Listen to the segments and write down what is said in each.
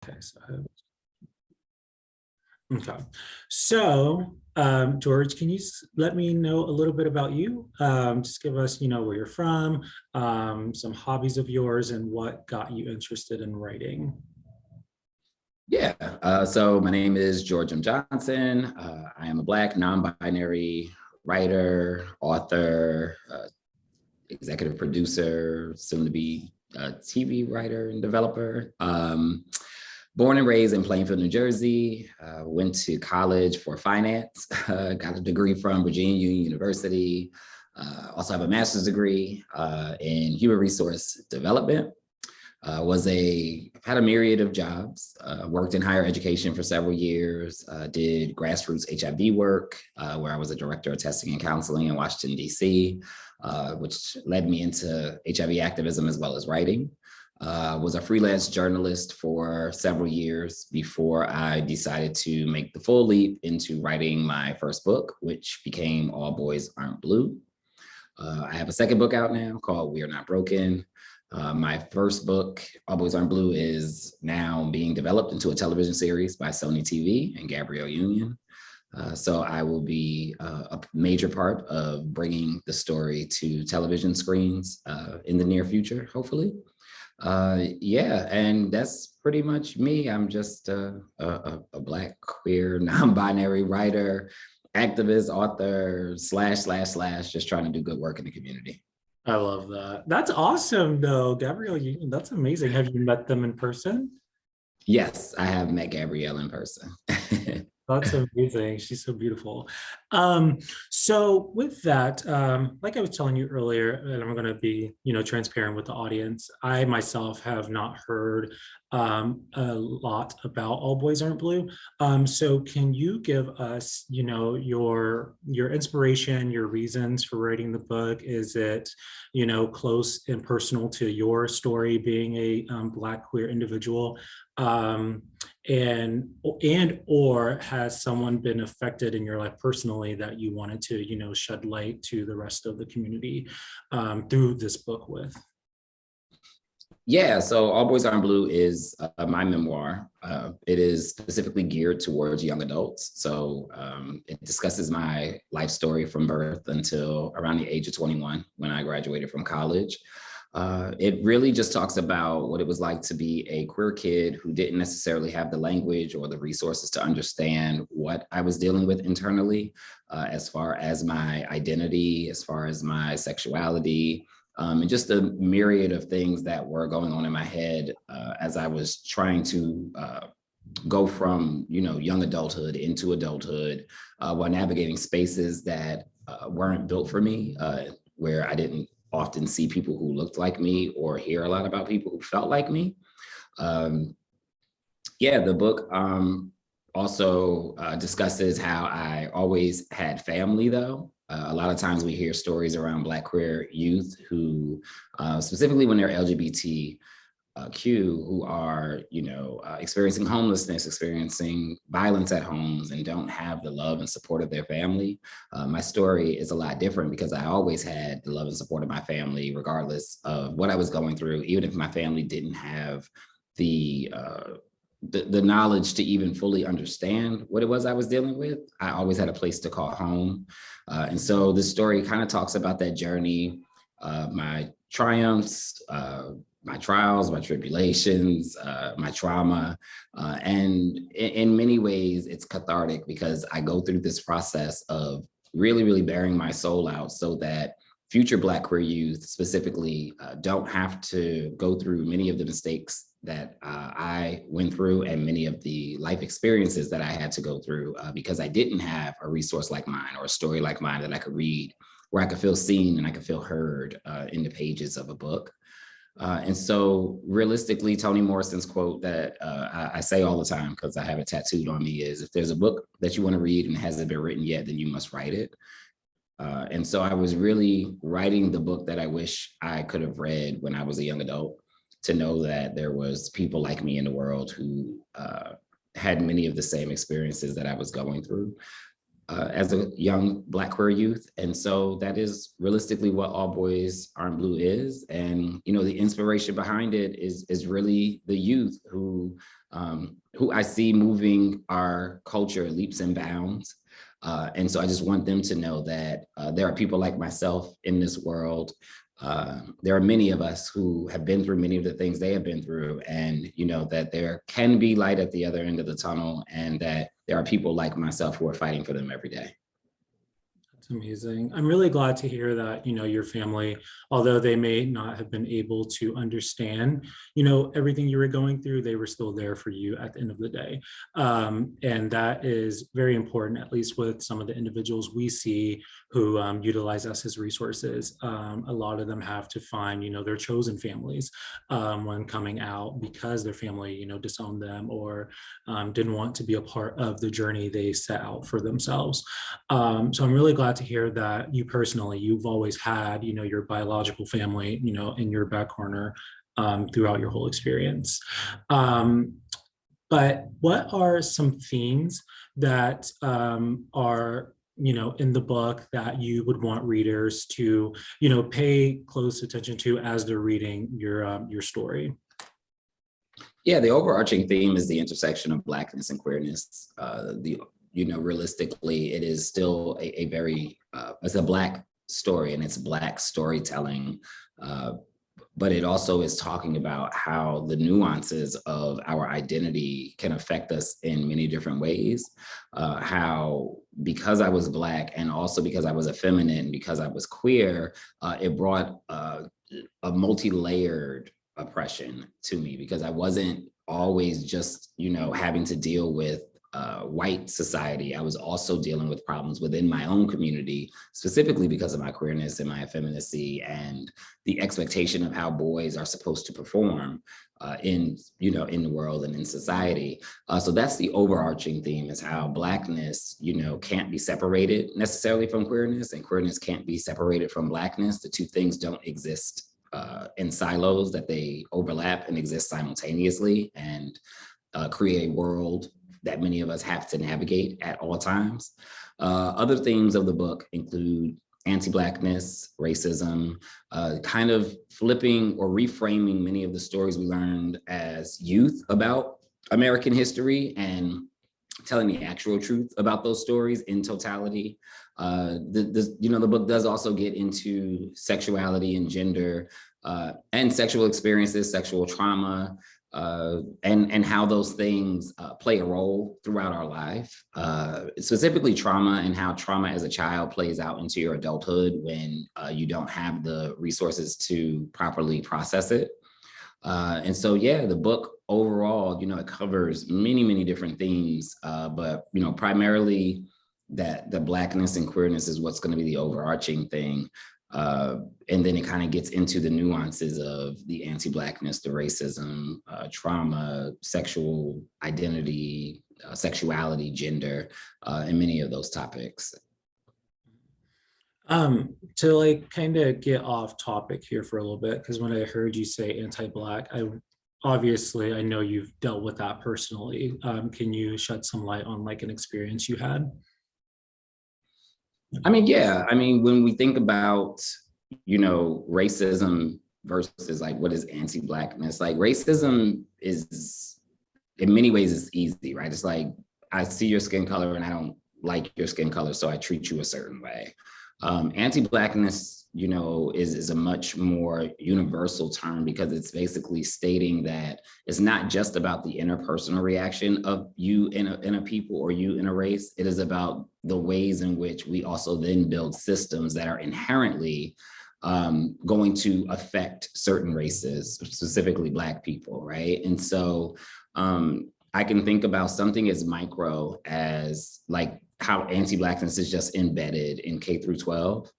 Okay, okay. So, George, can you let me know a little bit about you? Just give us, where you're from, some hobbies of yours, and what got you interested in writing. Yeah, so my name is George M. Johnson. I am a Black non-binary writer, author, executive producer, soon to be a TV writer and developer. Born and raised in Plainfield, New Jersey. Went to college for finance, got a degree from Virginia Union University. Also have a master's degree in human resource development. Had a myriad of jobs, worked in higher education for several years, did grassroots HIV work, where I was a director of testing and counseling in Washington, DC, which led me into HIV activism as well as writing. Was a freelance journalist for several years before I decided to make the full leap into writing my first book, which became All Boys Aren't Blue. I have a second book out now called We Are Not Broken. My first book, All Boys Aren't Blue, is now being developed into a television series by Sony TV and Gabrielle Union. So I will be a major part of bringing the story to television screens in the near future, hopefully. Yeah, and that's pretty much me. I'm just a Black, queer, non-binary writer, activist, author, / just trying to do good work in the community. I love that. That's awesome, though, Gabrielle. That's amazing. Have you met them in person? Yes, I have met Gabrielle in person. That's amazing. She's so beautiful. So with that, like I was telling you earlier, and I'm going to be, transparent with the audience. I myself have not heard a lot about All Boys Aren't Blue. So can you give us, your inspiration, your reasons for writing the book? Is it, close and personal to your story being a Black queer individual? And or has someone been affected in your life personally that you wanted to shed light to the rest of the community through this book with? Yeah, so All Boys Aren't Blue is my memoir. It is specifically geared towards young adults. So it discusses my life story from birth until around the age of 21 when I graduated from college. It really just talks about what it was like to be a queer kid who didn't necessarily have the language or the resources to understand what I was dealing with internally, as far as my identity, as far as my sexuality, and just a myriad of things that were going on in my head as I was trying to go from, young adulthood into adulthood, while navigating spaces that weren't built for me, where I didn't often see people who looked like me or hear a lot about people who felt like me. Yeah, the book also discusses how I always had family, though. A lot of times we hear stories around Black queer youth who, specifically when they're LGBTQ, who are, experiencing homelessness, experiencing violence at homes, and don't have the love and support of their family. My story is a lot different because I always had the love and support of my family, regardless of what I was going through, even if my family didn't have the knowledge to even fully understand what it was I was dealing with. I always had a place to call home. And so this story kind of talks about that journey, my triumphs, my trials, my tribulations, my trauma. And in many ways, it's cathartic because I go through this process of really, really bearing my soul out so that future Black queer youth specifically don't have to go through many of the mistakes that I went through and many of the life experiences that I had to go through because I didn't have a resource like mine or a story like mine that I could read, where I could feel seen and I could feel heard in the pages of a book. And so realistically, Toni Morrison's quote that I say all the time because I have it tattooed on me is, if there's a book that you want to read and it hasn't been written yet, then you must write it. And so I was really writing the book that I wish I could have read when I was a young adult, to know that there was people like me in the world who had many of the same experiences that I was going through. as a young Black queer youth. And so that is realistically what All Boys Aren't Blue is. And, you know, the inspiration behind it is really the youth who I see moving our culture leaps and bounds. And so I just want them to know that there are people like myself in this world. There are many of us who have been through many of the things they have been through, and you know that there can be light at the other end of the tunnel, and that there are people like myself who are fighting for them every day. That's amazing. I'm really glad to hear that, you know, your family, although they may not have been able to understand, you know, everything you were going through, they were still there for you at the end of the day. And that is very important, at least with some of the individuals we see who utilize us as resources. A lot of them have to find, you know, their chosen families when coming out because their family, you know, disowned them or didn't want to be a part of the journey they set out for themselves. So I'm really glad to hear that you personally, you've always had, you know, your biological family, you know, in your back corner throughout your whole experience. But what are some themes that are, you know, in the book that you would want readers to, you know, pay close attention to as they're reading your story? Yeah, the overarching theme is the intersection of Blackness and queerness. You know, realistically, it is still a very, it's a Black story and it's Black storytelling. But it also is talking about how the nuances of our identity can affect us in many different ways. How, because I was Black and also because I was effeminate and because I was queer, it brought a multi-layered oppression to me, because I wasn't always just, you know, having to deal with white society. I was also dealing with problems within my own community, specifically because of my queerness and my effeminacy and the expectation of how boys are supposed to perform in, you know, in the world and in society. So that's the overarching theme, is how Blackness, you know, can't be separated necessarily from queerness, and queerness can't be separated from Blackness. The two things don't exist in silos, that they overlap and exist simultaneously, and create a world that many of us have to navigate at all times. Other themes of the book include anti-Blackness, racism, kind of flipping or reframing many of the stories we learned as youth about American history and telling the actual truth about those stories in totality. You know, the book does also get into sexuality and gender and sexual experiences, sexual trauma, and how those things play a role throughout our life, specifically trauma, and how trauma as a child plays out into your adulthood when you don't have the resources to properly process it. And so, yeah, the book overall, you know, it covers many, many different themes, but, you know, primarily that the Blackness and queerness is what's going to be the overarching thing. And then it kind of gets into the nuances of the anti-Blackness, the racism, trauma, sexual identity, sexuality, gender, and many of those topics. To like kind of get off topic here for a little bit, because when I heard you say anti-Black, I know you've dealt with that personally. Can you shed some light on like an experience you had? I mean, yeah. I mean, when we think about, you know, racism versus like what is anti-Blackness, like racism is in many ways it's easy, right? It's like, I see your skin color and I don't like your skin color, so I treat you a certain way. Anti-Blackness, you know, is a much more universal term, because it's basically stating that it's not just about the interpersonal reaction of you in a people or you in a race. It is about the ways in which we also then build systems that are inherently going to affect certain races, specifically Black people, right? And so I can think about something as micro as like how anti-Blackness is just embedded in K through 12.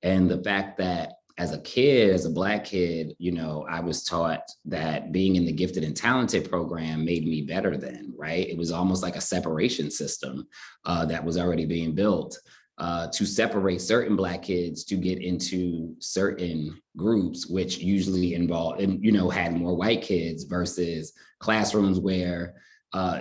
And the fact that as a kid, as a Black kid, you know, I was taught that being in the gifted and talented program made me better than, right? It was almost like a separation system that was already being built to separate certain Black kids to get into certain groups, which usually involved, and, you know, had more white kids, versus classrooms where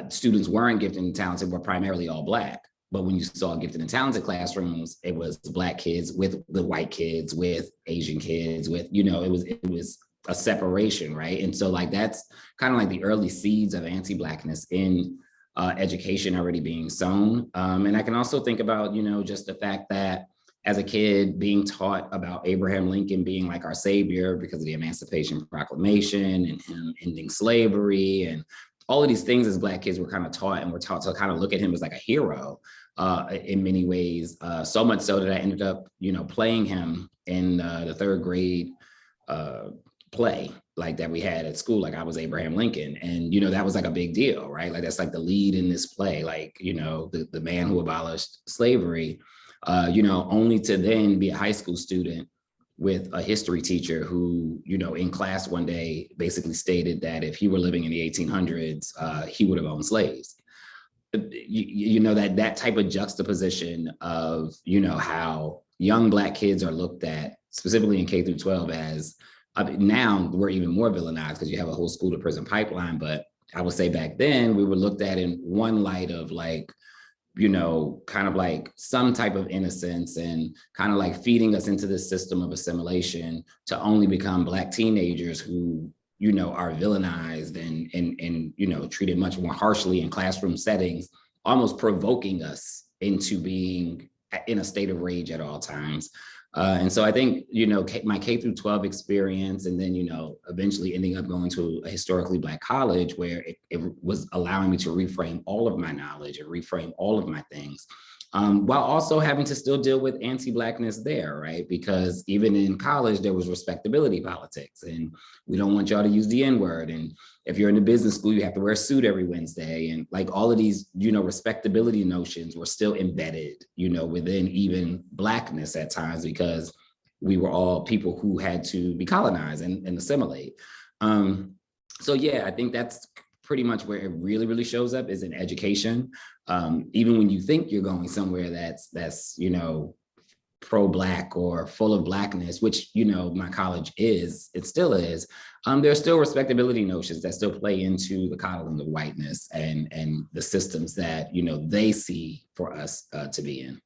students weren't gifted and talented, were primarily all Black. But when you saw gifted and talented classrooms, it was Black kids with the white kids, with Asian kids, with, it was a separation, right? And so like that's kind of like the early seeds of anti-Blackness in education already being sown. And I can also think about, just the fact that as a kid being taught about Abraham Lincoln being like our savior because of the Emancipation Proclamation and him ending slavery and all of these things as Black kids were kind of taught, and we're taught to kind of look at him as like a hero in many ways. So much so that I ended up, playing him in the third grade play like that we had at school. Like I was Abraham Lincoln, and that was like a big deal, right? Like that's like the lead in this play, like the man who abolished slavery. Only to then be a high school student with a history teacher who, in class one day basically stated that if he were living in the 1800s, he would have owned slaves. That type of juxtaposition of, how young Black kids are looked at, specifically in K through 12 as, now we're even more villainized because you have a whole school to prison pipeline. But I would say back then we were looked at in one light of like, kind of like some type of innocence and kind of like feeding us into this system of assimilation to only become Black teenagers who, are villainized and treated much more harshly in classroom settings, almost provoking us into being in a state of rage at all times. And so I think, my K through 12 experience, and then, eventually ending up going to a historically Black college where it was allowing me to reframe all of my knowledge and reframe all of my things, while also having to still deal with anti-Blackness there, right? Because even in college, there was respectability politics, and we don't want y'all to use the N-word. And if you're in the business school, you have to wear a suit every Wednesday. And like all of these, respectability notions were still embedded, within even Blackness at times, because we were all people who had to be colonized and assimilate. So yeah, I think that's pretty much where it really, really shows up is in education. Even when you think you're going somewhere that's pro-Black or full of Blackness, which, my college is, it still is, there's still respectability notions that still play into the coddling of whiteness and the systems that, they see for us to be in.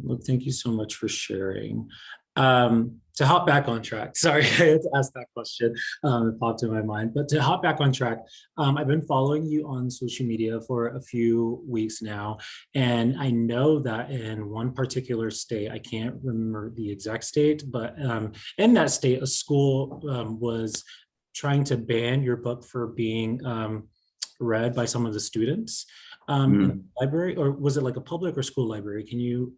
Well, thank you so much for sharing. To hop back on track, sorry, I had to ask that question. It popped in my mind, but to hop back on track, I've been following you on social media for a few weeks now, and I know that in one particular state, I can't remember the exact state, but in that state, a school was trying to ban your book for being read by some of the students in the library, or was it like a public or school library? Can you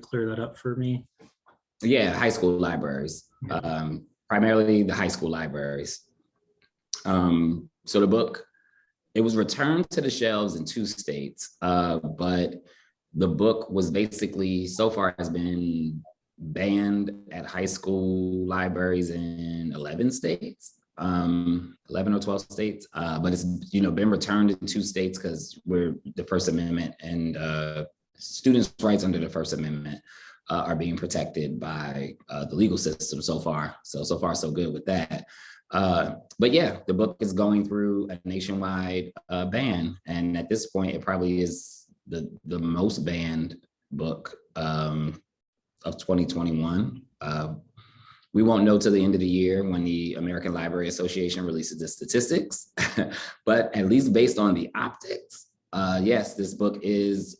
clear that up for me? Yeah, high school libraries, primarily the high school libraries. So the book, it was returned to the shelves in 2 states, but the book was basically so far has been banned at high school libraries in 11 states, 11 or 12 states, but it's been returned in 2 states because we're the First Amendment and students' rights under the First Amendment are being protected by the legal system so far. So far, so good with that. But yeah, the book is going through a nationwide ban. And at this point, it probably is the most banned book of 2021. We won't know till the end of the year when the American Library Association releases the statistics, but at least based on the optics, yes, this book is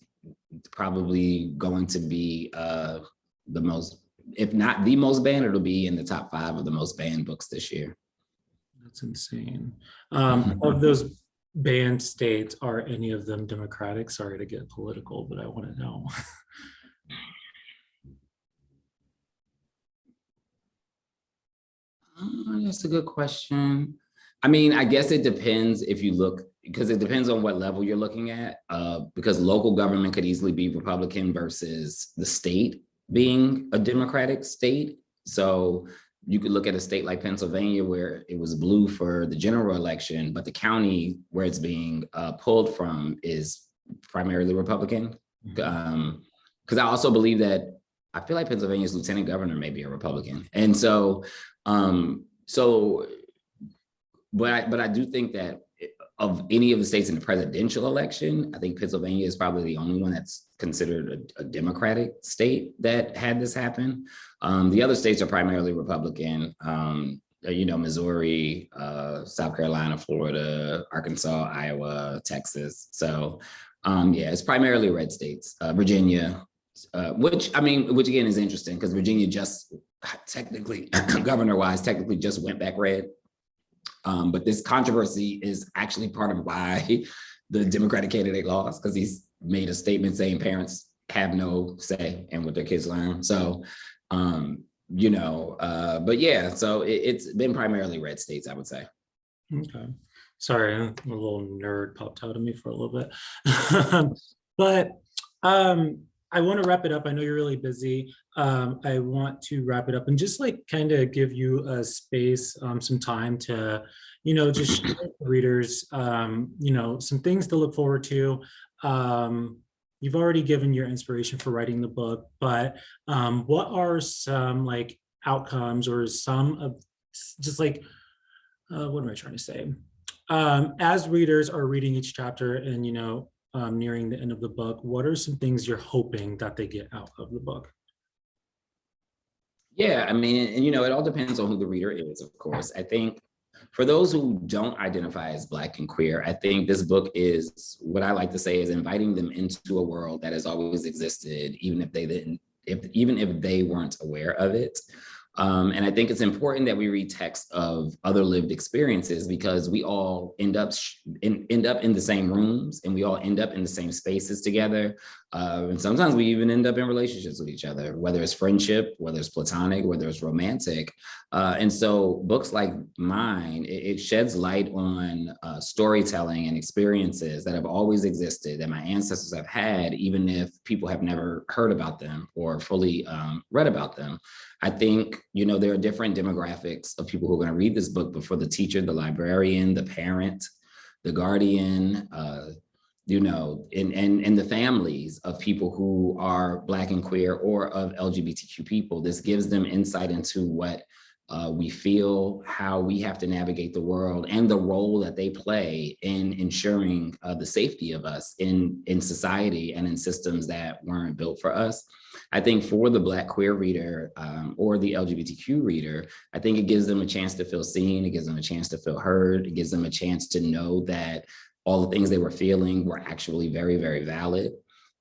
probably going to be the most, if not the most banned, it'll be in the top 5 of the most banned books this year. That's insane. Of those banned states, are any of them Democratic? Sorry to get political, but I want to know. That's a good question. I mean, I guess it depends if you look, because it depends on what level you're looking at, because local government could easily be Republican versus the state being a Democratic state. So you could look at a state like Pennsylvania where it was blue for the general election, but the county where it's being pulled from is primarily Republican. Because I also believe that I feel like Pennsylvania's lieutenant governor may be a Republican. And so, but I do think that of any of the states in the presidential election, I think Pennsylvania is probably the only one that's considered a Democratic state that had this happen. The other states are primarily Republican. Missouri, South Carolina, Florida, Arkansas, Iowa, Texas. So it's primarily red states. Virginia, which again is interesting because Virginia just technically, governor-wise, technically just went back red. But this controversy is actually part of why the Democratic candidate lost, because he's made a statement saying parents have no say in what their kids learn. So, but yeah, so it's been primarily red states, I would say. Okay. Sorry, a little nerd popped out of me for a little bit. But I want to wrap it up. I know you're really busy. I want to wrap it up and just like kind of give you a space, some time to, just share with the readers, some things to look forward to. You've already given your inspiration for writing the book, but what are some like outcomes or some of just like, what am I trying to say? As readers are reading each chapter and, nearing the end of the book, what are some things you're hoping that they get out of the book? Yeah, I mean, and it all depends on who the reader is, of course. I think for those who don't identify as Black and queer, I think this book is what I like to say is inviting them into a world that has always existed, even if they weren't aware of it. And I think it's important that we read texts of other lived experiences because we all end up in the same rooms and we all end up in the same spaces together. And sometimes we even end up in relationships with each other, whether it's friendship, whether it's platonic, whether it's romantic. And so books like mine, it sheds light on storytelling and experiences that have always existed that my ancestors have had, even if people have never heard about them or fully read about them. I think, there are different demographics of people who are going to read this book, but for the teacher, the librarian, the parent, the guardian, and the families of people who are Black and queer or of LGBTQ people, this gives them insight into what we feel, how we have to navigate the world, and the role that they play in ensuring the safety of us in society and in systems that weren't built for us. I think for the Black queer reader or the LGBTQ reader, I think it gives them a chance to feel seen. It gives them a chance to feel heard. It gives them a chance to know that all the things they were feeling were actually very, very valid.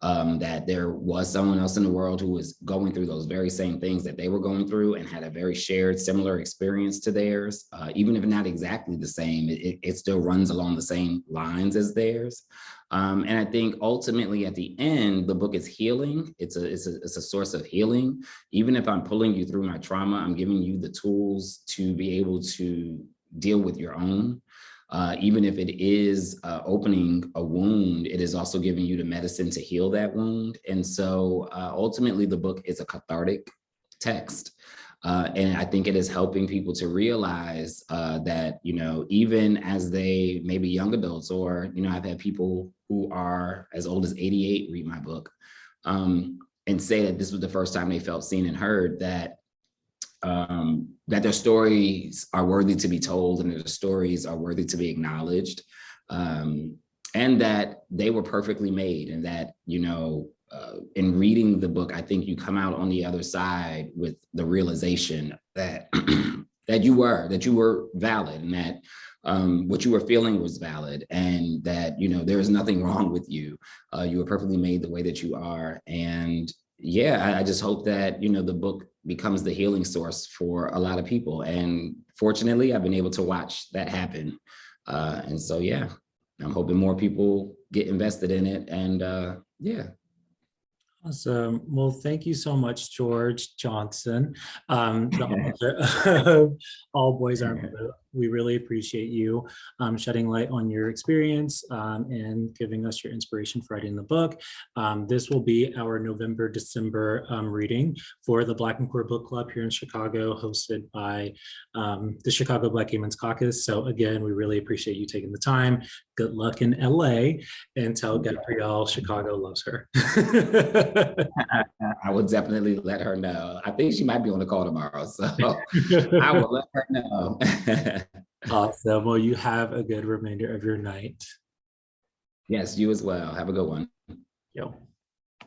That there was someone else in the world who was going through those very same things that they were going through and had a very shared, similar experience to theirs. Even if not exactly the same, it still runs along the same lines as theirs. And I think ultimately at the end, the book is healing. It's a source of healing. Even if I'm pulling you through my trauma, I'm giving you the tools to be able to deal with your own. Even if it is opening a wound, it is also giving you the medicine to heal that wound. And so ultimately the book is a cathartic text. And I think it is helping people to realize that, even as they may be young adults, or, I've had people who are as old as 88 read my book and say that this was the first time they felt seen and heard, that their stories are worthy to be told and their stories are worthy to be acknowledged, and that they were perfectly made, and that, in reading the book, I think you come out on the other side with the realization that that you were valid, and that what you were feeling was valid, and that, there is nothing wrong with you. You were perfectly made the way that you are. And yeah, I just hope that, the book becomes the healing source for a lot of people. And fortunately, I've been able to watch that happen. And so, yeah, I'm hoping more people get invested in it. And yeah. Awesome. Well, thank you so much, George Johnson, the author of All Boys Aren't Blue. We really appreciate you shedding light on your experience and giving us your inspiration for writing the book. This will be our November, December reading for the Black and Queer Book Club here in Chicago, hosted by the Chicago Black Gay Men's Caucus. So again, we really appreciate you taking the time. Good luck in LA, and tell Gabrielle Chicago loves her. I will definitely let her know. I think she might be on the call tomorrow, so I will let her know. Awesome. Well, you have a good remainder of your night. Yes, you as well. Have a good one. Yo.